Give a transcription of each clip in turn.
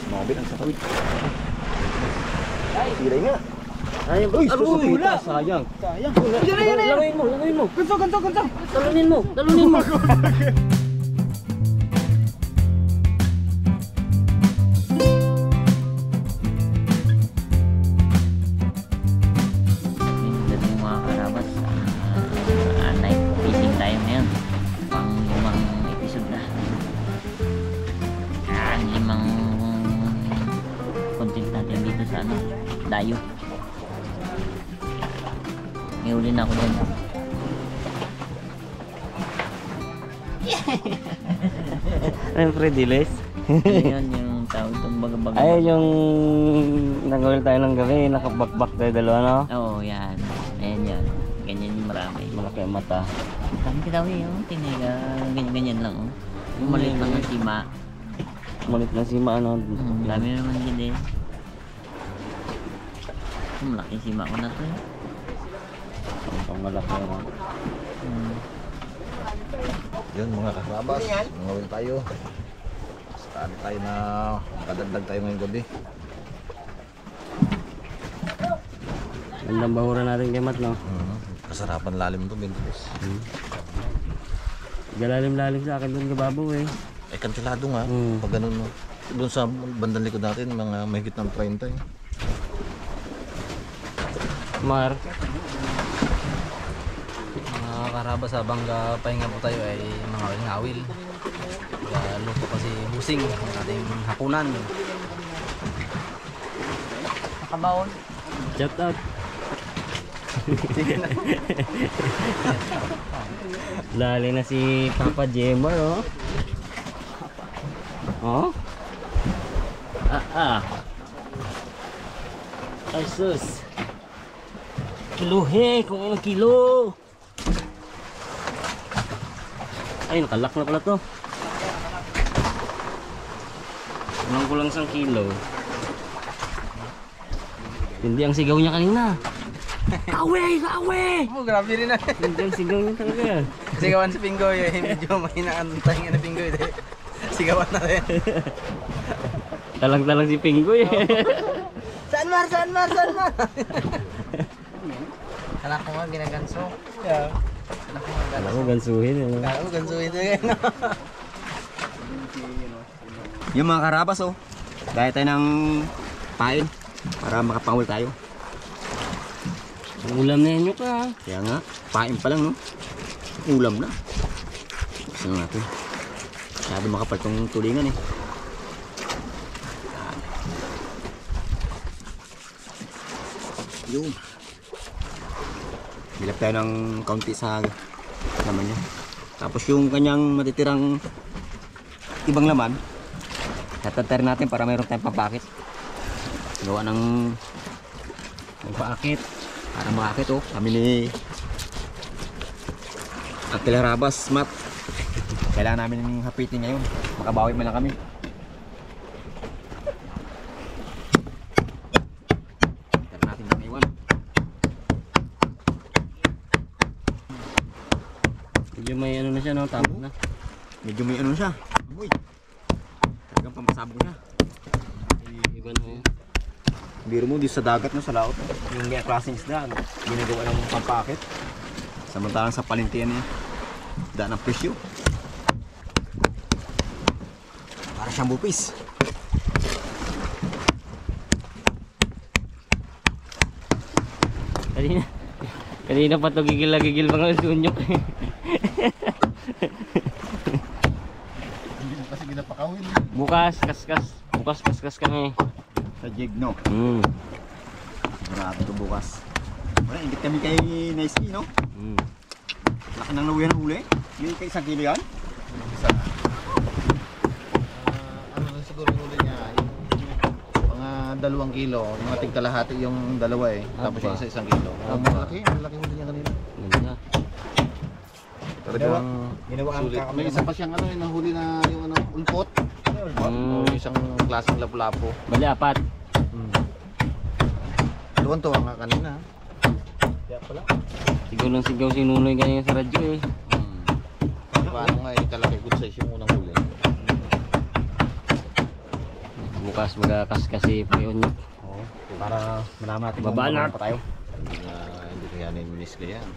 Sumabit ang sakawit. Silay nga. Sayang. Uy, wala. Sayang. Sayang. Laruin mo. Ganso. Talunin mo. Dayo. May uli na ako dyan. Ano Freddy Les? Ayan yung tawag itong baga-baga. Ay, yung nagawin tayo ng gabi, nakabakbak tayo dalawa, no? Oo, yan. Ayan yan. Ganyan yung marami. Malaki ang mata. Kami kitawi yung tingnan ka. Ganyan lang. Oh. Yung maliit lang ng sima. Malit lang si Maano. Dami naman din eh. Malaking sima ko na to eh. Ang malaki na. Yun mga kasabas, ngawin tayo. Saan tayo na kadagdag tayo ngayong gabi. Gandang bahura natin kay Mat, no? Kasarapan lalim to, Bintos. Galalim-lalim sa akin doon kababaw eh. Eh kantilado nga, pag ganun no. Doon sa bandang likod natin, mga mahigit ng 30 eh. Mar. Mga karabas, habang pahinga po tayo ay mga ngawil. Luto kasi busing ang ating hapunan. Nakabaon. Shout out. Lali na si Papa Jemar, oh. Oh? Ay sus. Kiluhe, kung ilang kilo. Ay, nakalak na pala to. Anong kulang 1 kilo. Hindi ang sigaw niya kanina. Kawe! Oh, grabe rin na. Hindi ang sigaw niya talaga. Sigawan si Pinggoy eh. Medyo mahinaan tayo na Pinggoy. Sigawan na rin. Talang-talang si Pinggoy. Saan Mar? Anak ko nga ginaganso. Yeah. Anak ko nga Alam mo, gansuhin. ganso ito eh. Yung mga karabas, oh. Gaya tayo ng pain para makapangul tayo. Ang ulam na yun ka. Kaya nga, pain pa lang, no? Ulam na. Gusto natin. Masyado makapal itong tulingan, eh. Yun. Bilap tayo ng kaunti sa laman niya. Tapos yung kanyang matitirang ibang laman, tatantar natin para mayroon tayong papakit. Gawa ng paakit. Para makakit, oh. Kami ni Uncle Harabas, Mat. Kailangan namin ng hapitin ngayon. Makabawi man lang kami. Tara natin ng iwan. Medyo may ano na siya, no? Tama na. Medyo may ano siya. Amoy. Talagang pampasabog na. Iwan mo. Biro mo di sa dagat, no? Sa laot. Yung mga klaseng isda, ginagawa ng pampakit. Samantalang sa palintiyan niya, daan ng presyo. Para siyang bupis. Kanina pa ito gigil-gigil mga sunyok. Kasi ginapakawin. Bukas, kaskas kami. Sa jig, no? Grabe ito bukas. Wala, ingit kami kay Naisky, no? Laki ng lawihan ng huli. Hindi kay 1 kilo yan? Isa. Ano lang siguro yung huli niya? Mga 2 kilo. Mga tigkalahati yung dalawa eh. Tapos yung isa 1 kilo. Malaki huli niya kanina. Ganda. Talagang sulit. may isa pa siyang ano, nahuli na yung ano, ulpot. Isang klaseng lapu-lapu. Bali, 4. Doon to nga kanina. Sigaw si Nunoy kanina sa radyo eh. Paano nga eh, kalaki good size yung unang huli. bukas magkakaskasi pa yun. Oo. Para malaman natin Baba na. pa tayo. Hindi kaya niminis ka yan.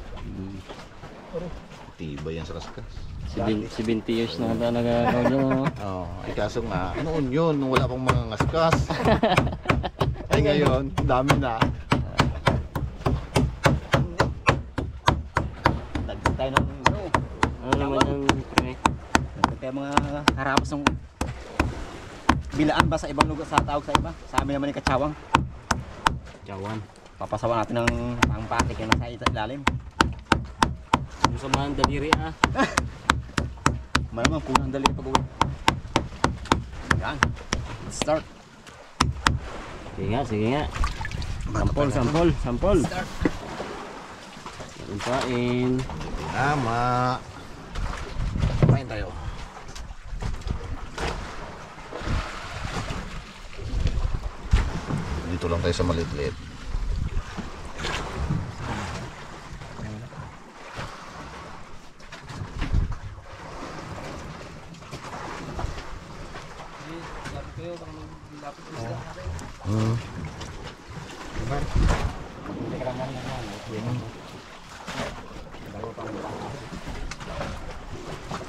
Tiba yan sa kaskas. 70 years na ata nagagawa dyan, ano? Oo. Ay kaso nga, noon yun, nung wala pang mga ngaskas. Ay ngayon, dami na. Dagdag tayo ng Ano naman yung pre? dagdag tayo mga harapos ng bilaan ba sa ibang lugar sa tawag sa iba. Sa amin naman yung katsawang. Jawan. Papasawa natin ng pangpatik yung nasa ilalim. Yung samahan daliri ah. Malamang punang dali pag-uwi. Yan. Let's start. Sige nga. Sampol. Umpain. Tama. Kain tayo. Dito lang tayo sa maliit-liit.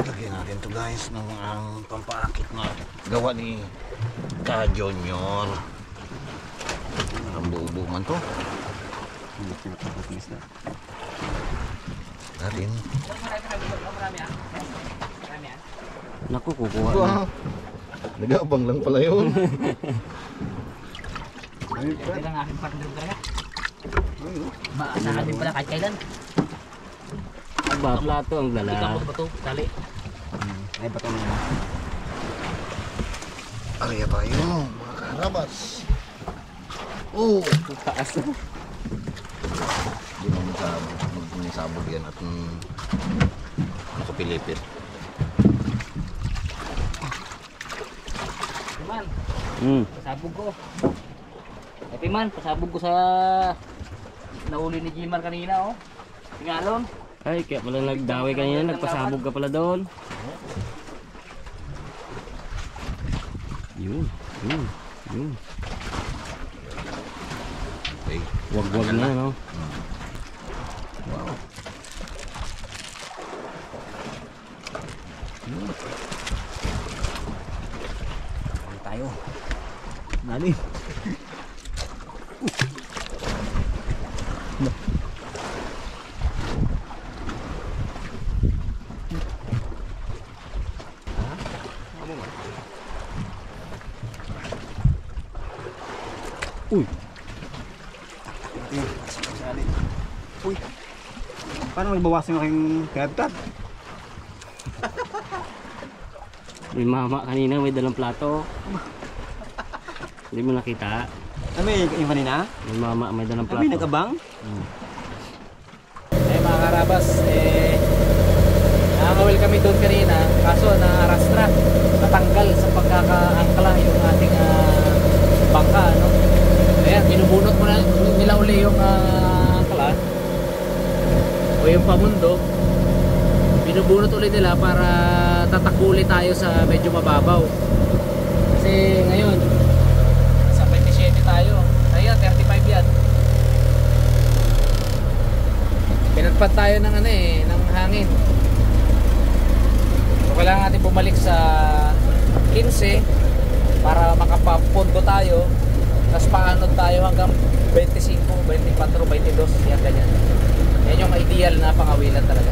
Lagyan natin to guys ng ang pampaakit na gawa ni Ka Junior. Ang buo man to. Natin. Naku, kukuha na. Wow. Nag-aabang lang pala yun. Ito lang aking partner talaga. Maasahan din pala kahit kailan. Aba, plato ang dala. Ikaw ba ito? Dali. Ay, bato na yun. Ariya tayo, mga karabas. Oh! Taas na. Hindi naman sa sabog yan at nakapilipit. Piman, pasabog ko. Ay, Piman, pasabog ko sa nahuli ni Jimar kanina, oh. Tingalon. Ay, kaya pala nagdaway kanina, nagpasabog ka pala doon. Yun. Okay. Wag-wag na, no? Wow. Tayo. Nani? Uy! Uy. Paano magbawasan yung aking kredkat? May mama kanina, may dalang plato. Hindi mo nakita. Kami, yung kanina? May mama, may dalang Kami plato. nag-abang? Eh mga karabas, nakakawil kami doon kanina, kaso naarastra, natanggal sa pagkakaangkla yung ating bangka, no? Ayan, binubunot mo na nila uli yung angkla o yung pamundo, binubunot ulit nila para tatakuli tayo sa medyo mababaw. Kasi ngayon, sa 27 tayo, ayan, 35 yan. Pinagpad tayo ng ng hangin. So, kailangan natin bumalik sa 15 para makapapondo tayo. Tapos paanod tayo hanggang 25, 24, 22, yan ganyan. Yan yung ideal na pangawilan talaga.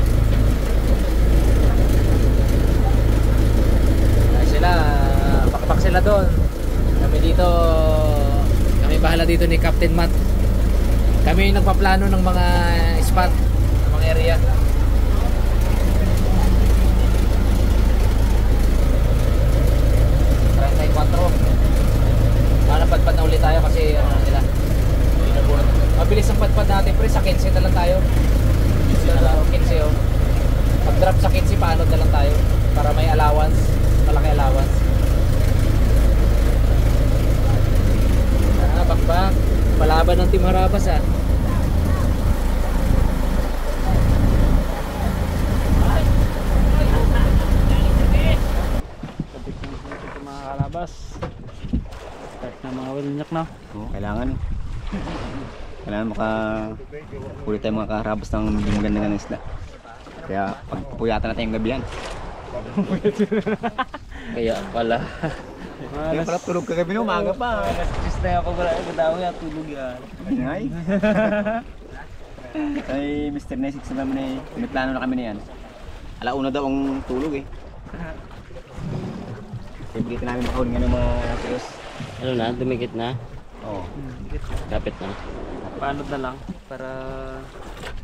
Ay sila, pakpak sila doon. Kami dito, kami bahala dito ni Captain Matt. Kami yung nagpaplano ng mga spot, ng mga area. Padpad na ulit tayo kasi ano na nila. Mabilis ang padpad natin pre, sa 15 na lang tayo. 15 oh. Pag drop sa 15 paano na lang tayo para may allowance, malaki allowance. Bakbak, palaban ng Team Harabas ah. Mga Harabas. Start na mga wilnyak na. Oo, kailangan. Kailangan makahuli tayo mga karabas ng magandang isda. Kaya pagpuyatan natin yung gabi yan. Kaya pala. Kaya pala tulog kagabi na umaga pa. Alas 10 na ako wala ako daw ya tulog yan. Ay. Kay Mr. Nesik sa naman eh, may plano na kami na yan. Alauna daw ang tulog eh. Siyempre namin makahuli nga ng mga sales. Ano na, dumikit na? Oo. Kapit na. Paano na lang para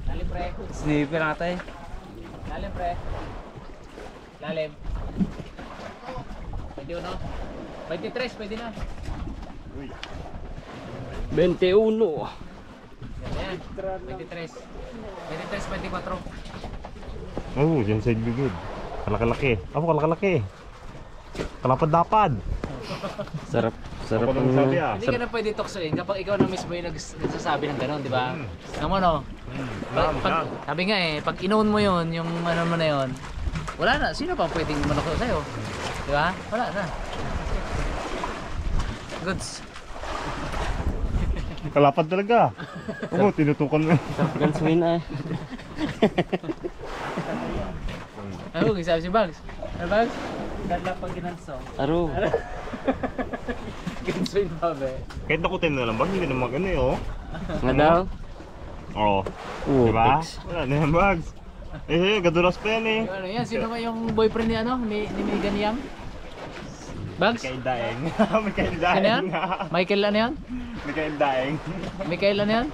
lalim pre. Sniper natin. Lalim pre. Lalim. Pwede no? 23 pwede na. 21. Yan. 23. 23 24. Oh, dyan side bigod. Kalakalaki. Ako kalakalaki. Kalapad-lapad. Sarap. Sarap Ako nang sabi Hindi ka na pwede tuksoin kapag ikaw na mismo yung nagsasabi ng gano'n, di ba? Tama no? Sabi nga eh, pag inoon mo yun, yung ano mo na yun, wala na. Sino pa pwedeng manok sa'yo? Di ba? Wala na. Goods. Kalapad talaga. Oo, tinutukan mo. Guns win ay. Ano, sabi si Bugs? Ano Bugs? Dala pag ginanso. Aro. Ginswin pa be. Kahit nakutin na lang ba? Hindi naman ano eh, oh. Nga daw? Oo. Oo, Diba? thanks. Wala na yan, bags. Eh, gadulas pa yan eh. Yung ano yan? Sino ba yung boyfriend ni ano? Ni Megan Yang? Bugs? Mikael Daeng. Mikael Sino Daeng. yan? Michael ano yan? Mikael Daeng. Michael ano yan?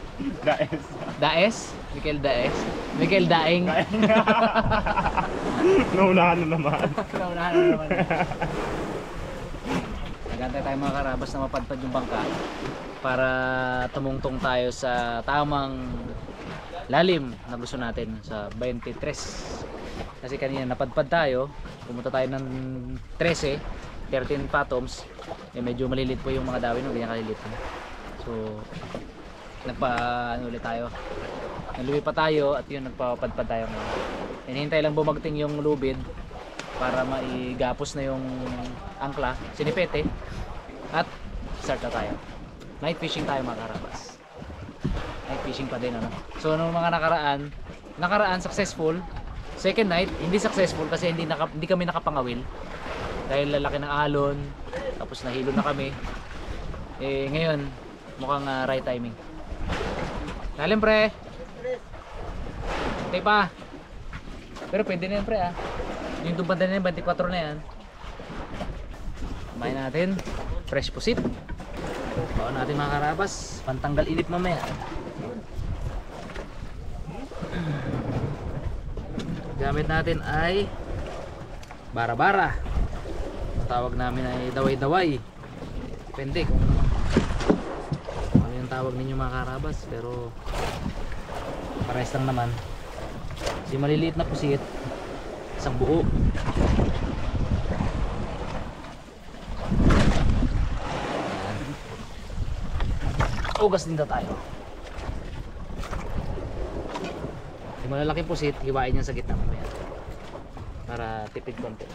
Daes. Daes? Michael Daes? Michael Daeng? Naunahan na naman. Naunahan na naman. Nagantay tayo mga karabas na mapadpad yung bangka para tumungtong tayo sa tamang lalim na gusto natin sa 23. Kasi kanina napadpad tayo, pumunta tayo ng 13 fathoms, eh medyo malilit po yung mga dawin, no? Ganyan kalilit. So nagpa-ano ulit tayo, naluwi pa tayo at yun nagpapadpad tayo ngayon. Hinihintay lang bumagting yung lubid para maigapos na yung angkla, sinipete, at start na tayo. Night fishing tayo mga karabas. Night fishing pa din ano. So nung mga nakaraan successful. Second night hindi successful kasi hindi kami nakapangawil dahil lalaki ng alon, tapos nahilo na kami. Eh ngayon mukhang right timing. Lalim pre. Okay pa. Pero pwede na yan pre ah. Yung tumpanda na yan, 24 na yan. Kumain natin. Fresh pusit. Bawa natin mga karabas. Pantanggal init mamaya. Gamit natin ay bara-bara. Ang tawag namin ay daway-daway. Depende kung ano yung tawag ninyo mga karabas. Pero parehas lang naman. Si maliliit na pusit, isang buo. Ugas din na tayo. Yung malalaking pusit, hiwain yan sa gitna mamaya para tipid konti.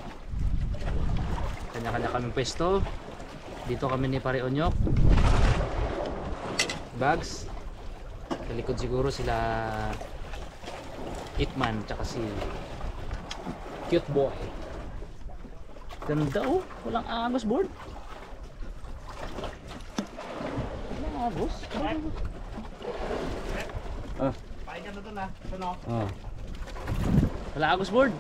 Kanya-kanya kaming pwesto. Dito kami ni Pare Onyok, Bags. Sa likod siguro sila Itman tsaka si Cute Boy. Ganda oh, walang agos board. Walang agos. Pahinga na doon ah. Ito no. Oh. Wala agos board.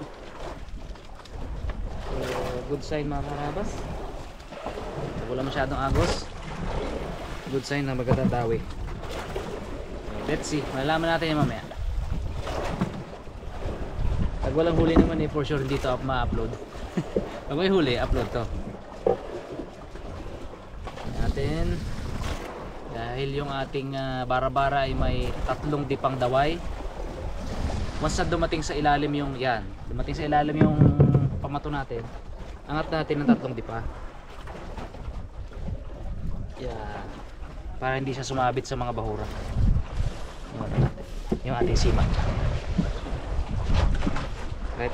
So, good sign mga karabas. Wala masyadong agos. Good sign na magandang dawi. Let's see, malalaman natin yung mamaya. Pag walang huli naman eh, for sure hindi to ma-upload. Pag may huli, upload to. Natin. Dahil yung ating bara-bara ay may 3 dipang daway. Once na dumating sa ilalim yung yan, dumating sa ilalim yung pamato natin, angat natin ng 3 dipa. Yan. Para hindi siya sumabit sa mga bahura. Yung ating sima. Right.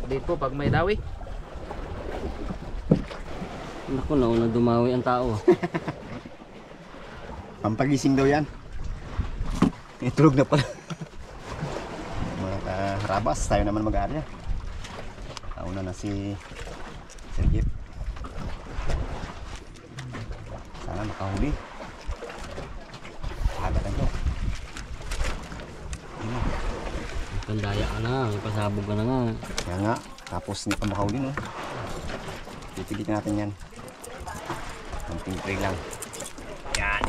Update po pag may dawi. Naku, nauna dumawi ang tao. Pampagising daw yan. Tulog na pala. Mga karabas, tayo naman mag-aarya. Nauna na si Sir Jeff. Sana makahuli. Agad ito. Kandaya ka na, may pasabog ka na nga. Kaya nga, tapos hindi pa makahuli no. Pipigit natin yan. Konting tray lang. Yan.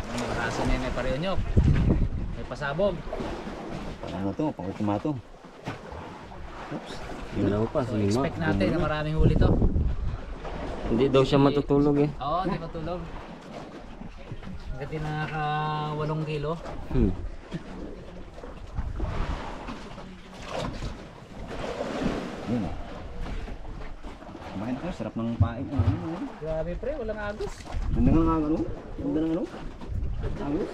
Ang marasa na yun pareho nyo. May pasabog. Ano to? Pang-kumato. Oops. Dalawa pa, So, lima. expect natin na maraming huli to. Hindi daw siya matutulog eh. Oo, di matulog. Hanggat din nakaka 8 kilo. Yun. Kumain ako, sarap ng pain. Grabe pre, walang agos. Ganda nga ano? Ganda ng ano? Agos?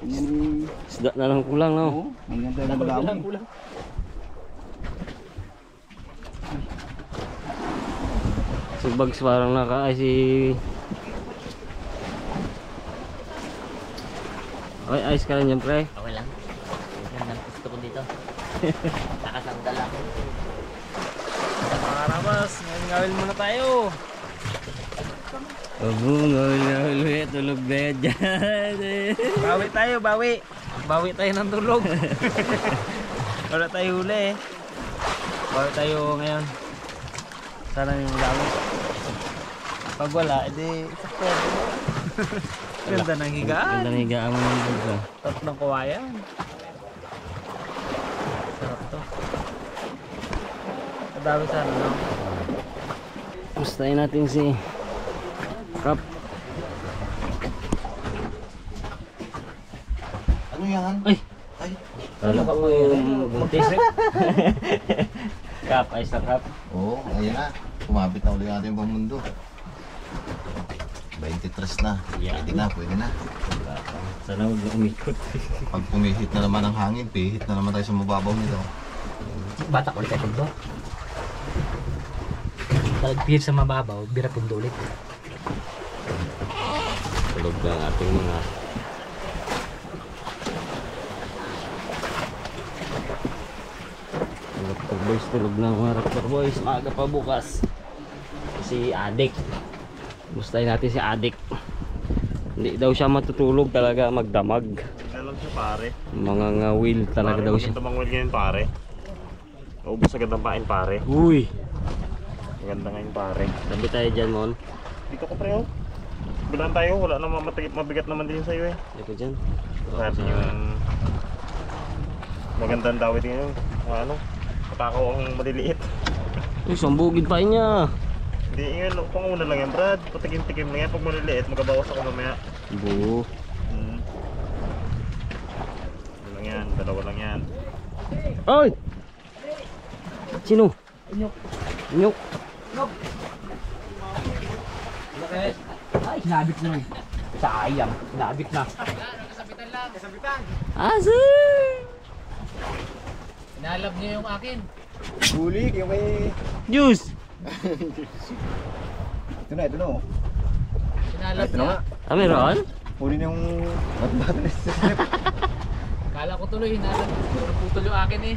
Yan yung... Isda na lang kulang no. Oo, ang ganda ng balawi. Kulang. Si Bugs parang ay si... Ay, ayos ka rin dyan pre. Okay lang. Yan ang gusto ko dito. Nakasandal ako. Mga karabas, ngawil muna tayo. Ngawil, tulog na yan dyan. Bawi tayo, bawi. Bawi tayo ng tulog. Wala tayo huli eh. Bawi tayo ngayon. Sana yung lalo. Pag wala, edi sakto. Ganda ng higaan. Ganda na higaan mo ng Bugs ah. Sarap ng kawayan. Sarap to. Madami sana, no? Gustahin natin si Kap. Ano yan? Ay! Ay, Kala ko buntis. Kap, ayos na Kap. oo, ayan na. Kumabit na ulit natin yung pamundo. 23 na. Yan. Pwede na. Sana huwag na umikot. Pag pumihit na naman ang hangin, pihit na naman tayo sa mababaw nito. Bata ulit tayo pundo. Pag-pihit sa mababaw, bira pundo ulit. Tulog na ang ating mga Raptor Boys. Tulog na ang mga Raptor Boys. Maaga pa bukas. Si Adik. Gustahin natin si Adik. Hindi daw siya matutulog talaga, magdamag. Ano lang siya pare. Mga ngawil talaga daw siya. Maganda mangwil ngayon pare. Naubos agad ng pain pare. Uy! Maganda ngayon pare. Tabi tayo dyan, Mon. Dito ko pre oh. Bilang tayo, wala naman mabigat naman din sa'yo eh. Dito dyan. Sabi yung magandang dawit yun. Ano? Patakaw ang maliliit. Uy, sambugid pa niya. Hindi yun, panguna lang yan Brad. Patikim-tikim na yan. Pag maliliit, magabawas ako mamaya. Bu. Ano lang yan, dalawa lang yan. Ay! Sino? Inyok. Ay, nabit na rin. Sayang, nabit na. Kasabitan lang. Kasabitan. Asa! Inalab niya yung akin. Huli, yung may... Juice! Ito na, ito na. Inalab Ito na nga. niya. Ah, meron? Huli na yung... Ba't na si Sir? Kala ko tuloy, inalab. Puro putol yung akin eh.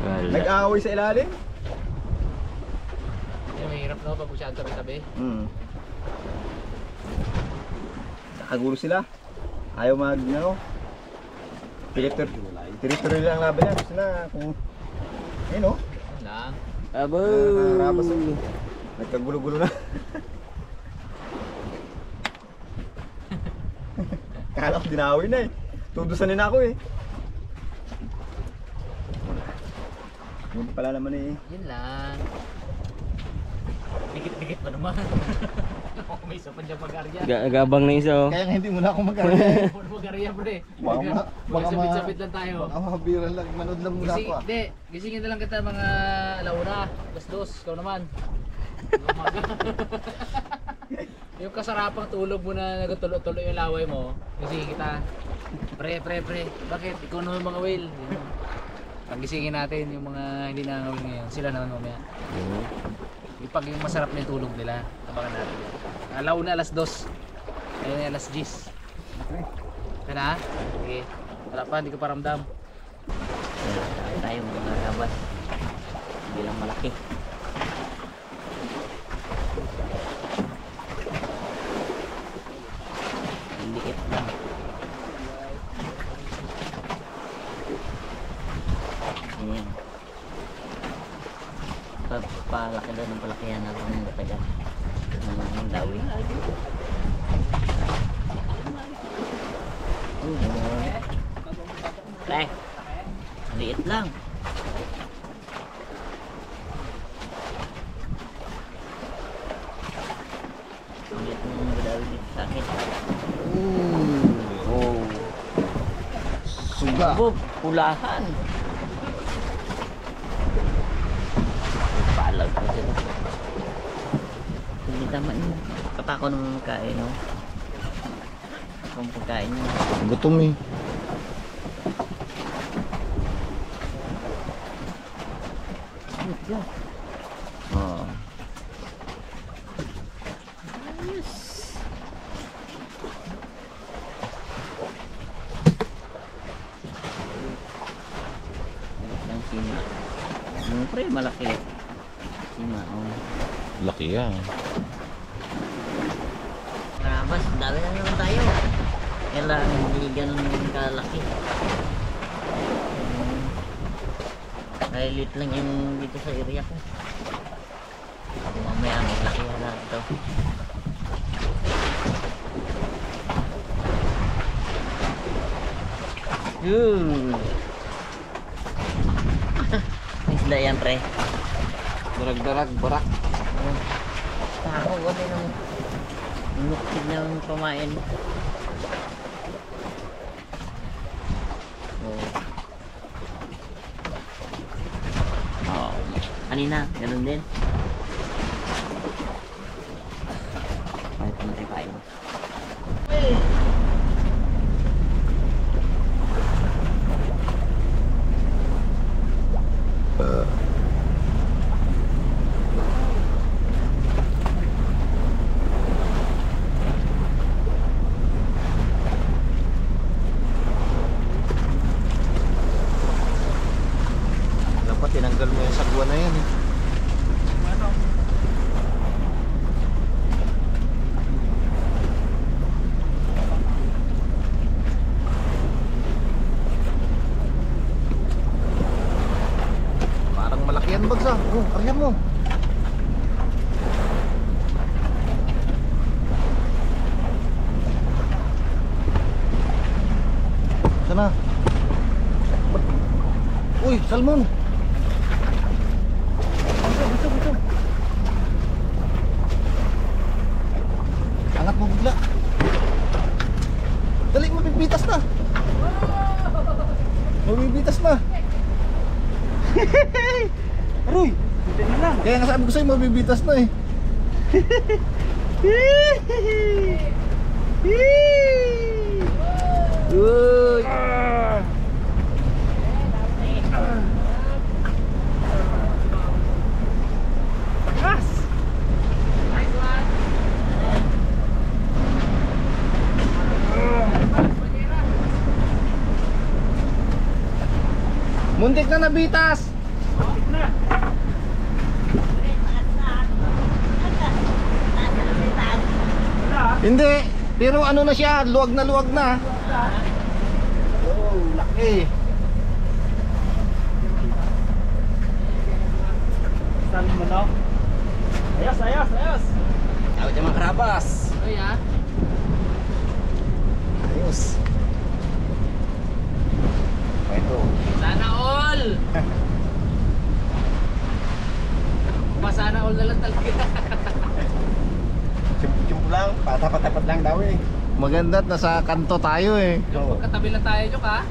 Wala. Nag-aaway sa ilalim. Mahirap no, pag masyadong tabi-tabi. Nakagulo sila. Ayaw mag, ano, territory lang laban yan. Gusto na kung, ayun o. Yun lang. Abo! Rabas o. Nagkagulo-gulo na. Kala ko dinawin na eh. Tudusanin ako eh. Hindi pala naman eh. Yun lang. Dikit-dikit pa naman. May isa pa dyan mag-arya. Gabang na isa oh. Kaya nga hindi mo na ako mag-arya. Puro mag-arya pre. Baka Sabit-sabit lang tayo. Baka mabira lang, manood lang muna ako ah. Hindi, gisingin na lang kita mga alauna. Dos, ikaw naman. Umaga. Yung kasarapang tulog mo na nagtulo-tulo yung laway mo, gisingin kita. Pre. Bakit? Ikaw naman mga whale. Pag gisingin natin yung mga hindi nangawin ngayon, sila naman mamaya. pag yung masarap na yung tulog nila. Abangan natin yan. Alauna alas 2. Ayun na alas 10. Kaya na? Sige. Wala pa, hindi ko pa ramdam. Tayo mga kabas. Bilang malaki. Liit lang. Ayan. Palaki daw ng palakihan natin ng tagal. Ng dawi. Pre, liit lang. Liit ng dawi dito sa akin. Oh. Suga. Bub, pulahan. Palag pa sila. Hindi naman yun. Kapako ng kain, no? Kung pagkain nyo. Gutom eh. Oh. Ang sima. Siyempre, malaki. Sima, oh. Laki yan. Karabas, dami na naman tayo. Kailangan hindi ganun kalaki. Kailiit lang yung dito sa area ko. Ako mamaya may laki na ito. May isda yan, pre. Darag-darag, barak. Ako, wala nang nukid na yung pamain. Oh. Kanina, ganun din. Ay, pumatay kain. Dapat tinanggal mo yung sagwa na yan eh. Parang malaki yan bagsa. Oh, karyan mo. Sana. Uy, salmon. Ito. Angat mo bigla. Dali, mabibitas na. Mabibitas na. Aroy. Kaya nga sabi ko sa'yo, mabibitas na eh. Uy. Muntik na nabitas. Hindi, pero ano na siya, luwag na. Oh, laki. Saan mo no? Ayos! Tawag yung mga karabas. Uy, ha? Ayos. Ito. Sana all! Sana all na lang talaga. Chump lang, patapat-tapat lang daw eh. Maganda't nasa kanto tayo eh. Oo. Magkatabi lang tayo, Jok, ha?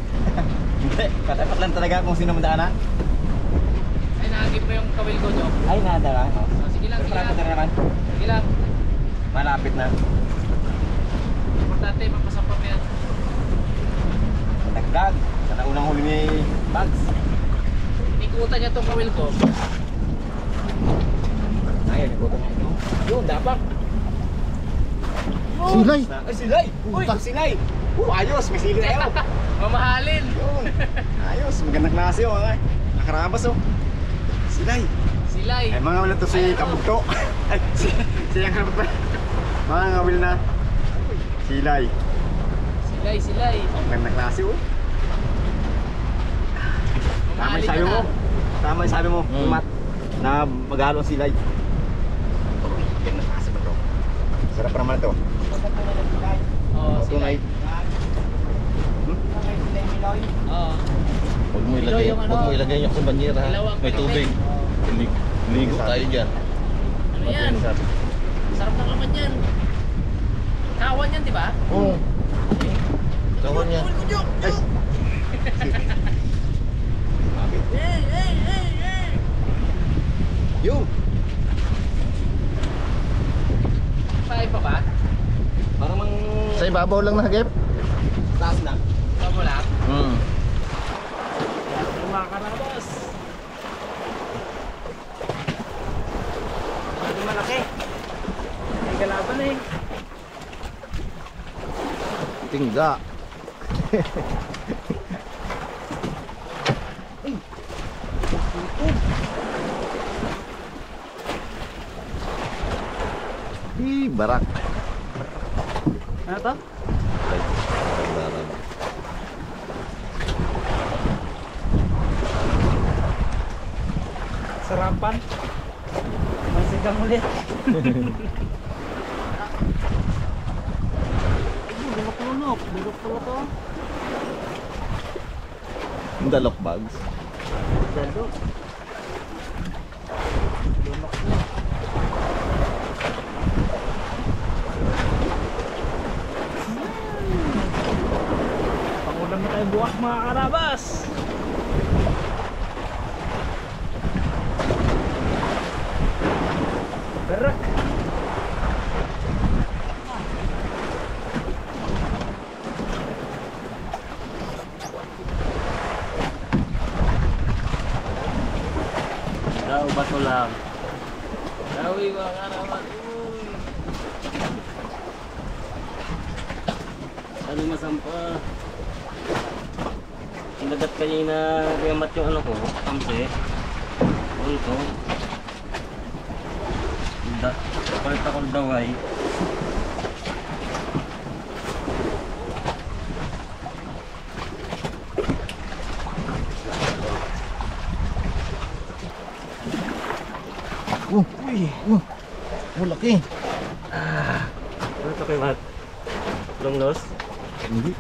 Hindi, patapat lang talaga kung sino mandaanan. Ay, nahagip mo yung kawil ko, Jok. Ay, nada lang. Oh, sige lang. Patapat na naman. Sige lang. Malapit na. Importante, magpasampap yan. Nagdag. Sa naunang huli ni Bugs. Ikutan niya tong kawil ko. Ayan, ikutan nga ito. Yun, dapat. Silay! Ay, silay! Uy, silay! Ayos, may sili tayo. Mamahalin. Yun. Ayos, magandang klase oh. Nakarabas oh. Silay. Silay. Ay, mga wala to si Kabugto. Ay, siya nga ba? Mga ngawil na. Silay. Silay, silay. Magandang klase oh. Tama yung sabi mo. Tama yung sabi mo, Matt. Na maghalo ang silay. Uy, magandang klase ba to? Sarap pa naman ito. Oh, silay. Oo. Huwag mo ilagay- ilagay, huwag mo ilagay yung sa banyera. Ilawang May tubig. Ligo tayo dyan. Ano yan? Sarap ng laman yan. Kawan yan, di ba? Oo. Kawan yan. Yung! Paay pa ba? Parang mang Sa ibabaw lang nahagip? taas na. Pa mo lang? Yung mga karabas. Masyado malaki. May galaban eh. Tingga. Barak. Ano to? Sarapan. Masigang ulit. Bulok-bulok. Bulok-bulok to. Dalok bags. Dalo. Pangulam na tayo bukas mga karabas. Berak. Daw bato lang. Dawi mga karabas. Uy. Ano masampa? Ang dagat kanina kuyamat yung ano ko, kamse. Ulto. Palit ako daw ay. Laki. Ano to kay Matt? Long nose? Hindi.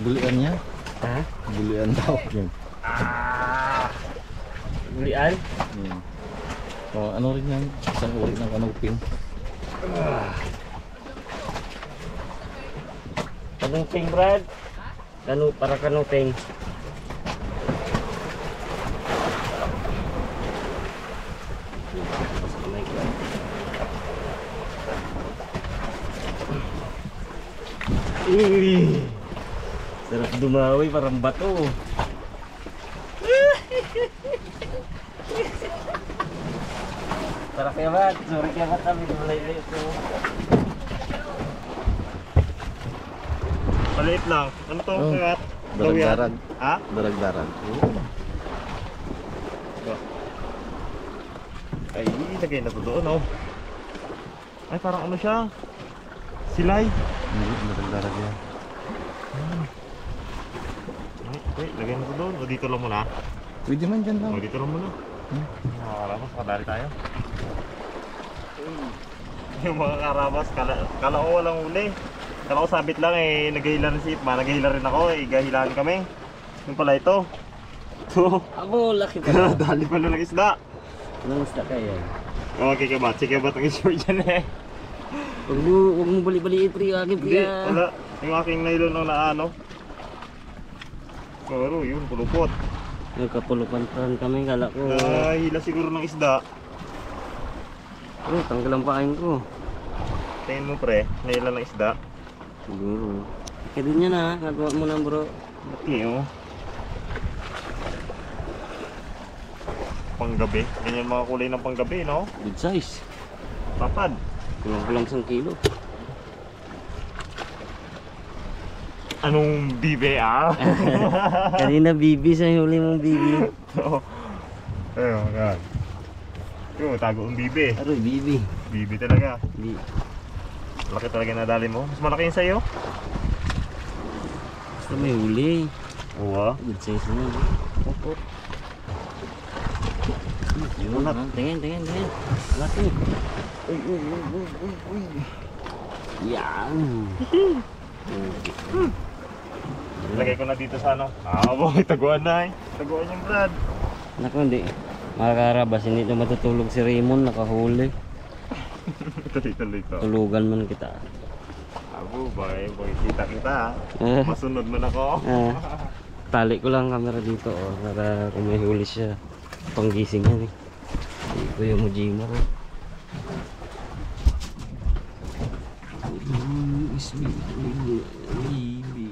Bulian niya. Ha? Bulian daw. Yan. Bulian? Yan. Oh, ano rin yan? Isang uri ng kanupin. Kanuting Brad? Para kanuting. Sarap dumawi, parang bato. Sarap kaya ba? Sorry kaya ba kami gulay-lay ito. Maliit lang. Ano to? Oh. Kagat? Darag-darag. Ha? Darag-darag. Ay, lagay na to doon, oh. Ay, parang ano siya? Silay. Hindi, darag-darag yan. Ay, lagay na to doon. O dito lang muna. Pwede man dyan lang. O dito lang muna. Karabas, kadali tayo. Yung mga karabas, kala ko walang huli. Kala ko sabit lang eh, naghahilan si Itma, naghahilan rin ako eh, gahilan kami. Yung pala ito. So, Abo, laki pa. dali pala ng isda. Anong isda kaya? Okay ka ba? Sige ba itong issue dyan eh? Huwag mo bali-baliin pre, agad Hindi, kaya. wala. Yung aking nylon ng naano. Pero yun, pulupot. Nagkapulupan kami, kala ko. Nahila siguro ng isda. Oh, tanggal ang pain ko. Tingin mo pre, nahila ng isda. Siguro. Kaya din yan ha, nagawa mo na bro. Okay oh. panggabi. Ganyan mga kulay ng panggabi, no? Good size. Papad. Kulang-kulang 1 kilo. Anong bibe ah? Kanina bibi sa huli mong bibi. Oo. Ayun, yan. Yung tago ang bibe. Aroy, bibi. Bibe talaga. Bi. Laki talaga nadali mo. Mas malaki yung sa'yo. Basta may huli. Oo. Good size na. Opo. Yun na. Tingin. Laki. Uy. Yan. Lagay ko na dito sa ano. Boy, taguan na eh. Taguan yung Brad. Naku, hindi. Mga karabas, hindi na matutulog si Raymond. Nakahuli. Tuloy-tuloy to. Tulugan man kita. Boy, kita. Eh. Masunod man ako. Tali ko lang ang camera dito para kung may huli siya. Panggising yan eh. Hindi ko yung Mujima ko. Bibi.